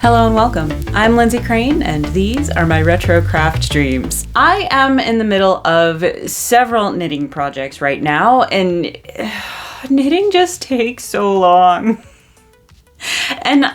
Hello and welcome. I'm Lindsay Crane and these are my retro craft dreams. I am in the middle of several knitting projects right now and knitting just takes so long. And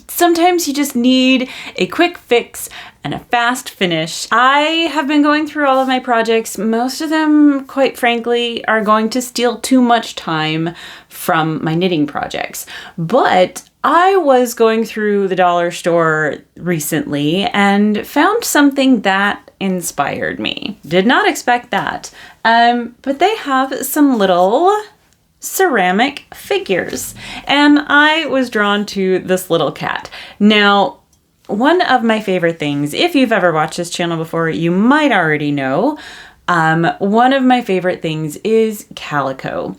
sometimes you just need a quick fix and a fast finish. I have been going through all of my projects. Most of them, quite frankly, are going to steal too much time from my knitting projects. But I was going through the dollar store recently and found something that inspired me. Did not expect that. But they have some little ceramic figures and I was drawn to this little cat. Now, one of my favorite things, if you've ever watched this channel before, you might already know, one of my favorite things is calico.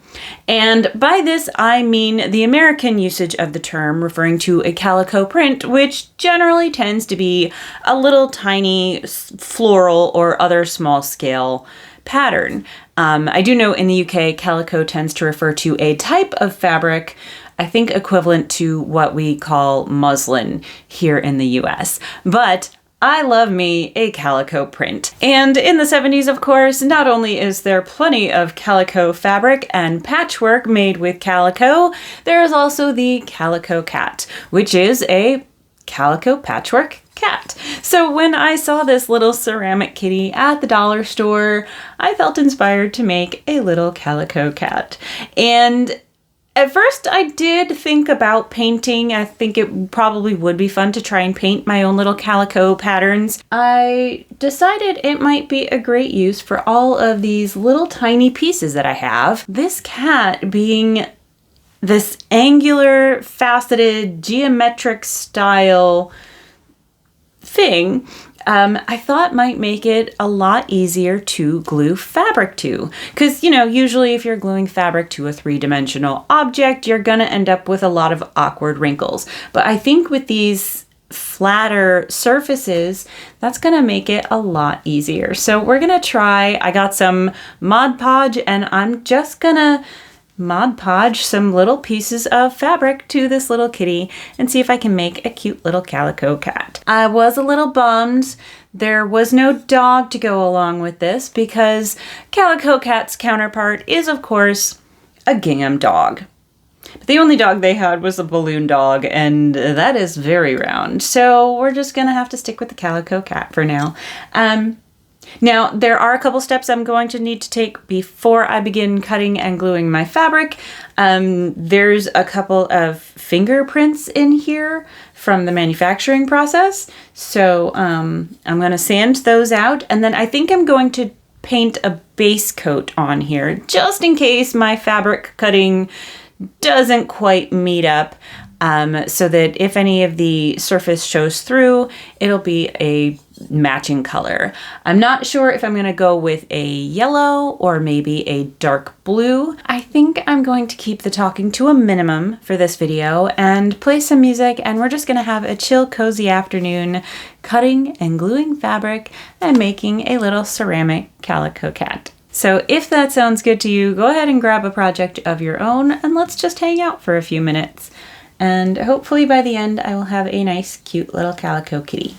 And by this, I mean the American usage of the term referring to a calico print, which generally tends to be a little tiny floral or other small scale pattern. I do know in the UK, calico tends to refer to a type of fabric, I think equivalent to what we call muslin here in the US. But I love me a calico print. And in the 70s, of course, not only is there plenty of calico fabric and patchwork made with calico, there is also the Calico Cat, which is a calico patchwork cat. So when I saw this little ceramic kitty at the dollar store, I felt inspired to make a little calico cat. And at first, I did think about painting. I think it probably would be fun to try and paint my own little calico patterns. I decided it might be a great use for all of these little tiny pieces that I have. This cat being this angular, faceted, geometric style thing, I thought might make it a lot easier to glue fabric to. Because, usually if you're gluing fabric to a three-dimensional object, you're gonna end up with a lot of awkward wrinkles. But I think with these flatter surfaces, that's gonna make it a lot easier. So we're gonna try, I got some Mod Podge and I'm just gonna Mod Podge some little pieces of fabric to this little kitty and see if I can make a cute little calico cat. I was a little bummed there was no dog to go along with this because Calico Cat's counterpart is, of course, a gingham dog. But the only dog they had was a balloon dog, and that is very round. So we're just gonna have to stick with the Calico Cat for now. Now, there are a couple steps I'm going to need to take before I begin cutting and gluing my fabric. There's a couple of fingerprints in here from the manufacturing process. So I'm going to sand those out. And then I think I'm going to paint a base coat on here just in case my fabric cutting doesn't quite meet up. So that if any of the surface shows through, it'll be a matching color. I'm not sure if I'm going to go with a yellow or maybe a dark blue. I think I'm going to keep the talking to a minimum for this video and play some music, and we're just going to have a chill, cozy afternoon cutting and gluing fabric and making a little ceramic calico cat. So if that sounds good to you, go ahead and grab a project of your own and let's just hang out for a few minutes. And hopefully by the end, I will have a nice, cute little calico kitty.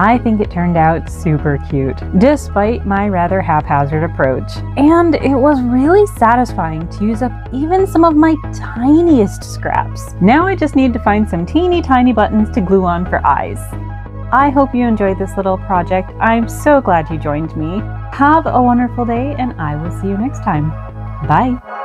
I think it turned out super cute, despite my rather haphazard approach. And it was really satisfying to use up even some of my tiniest scraps. Now I just need to find some teeny tiny buttons to glue on for eyes. I hope you enjoyed this little project. I'm so glad you joined me. Have a wonderful day, and I will see you next time. Bye.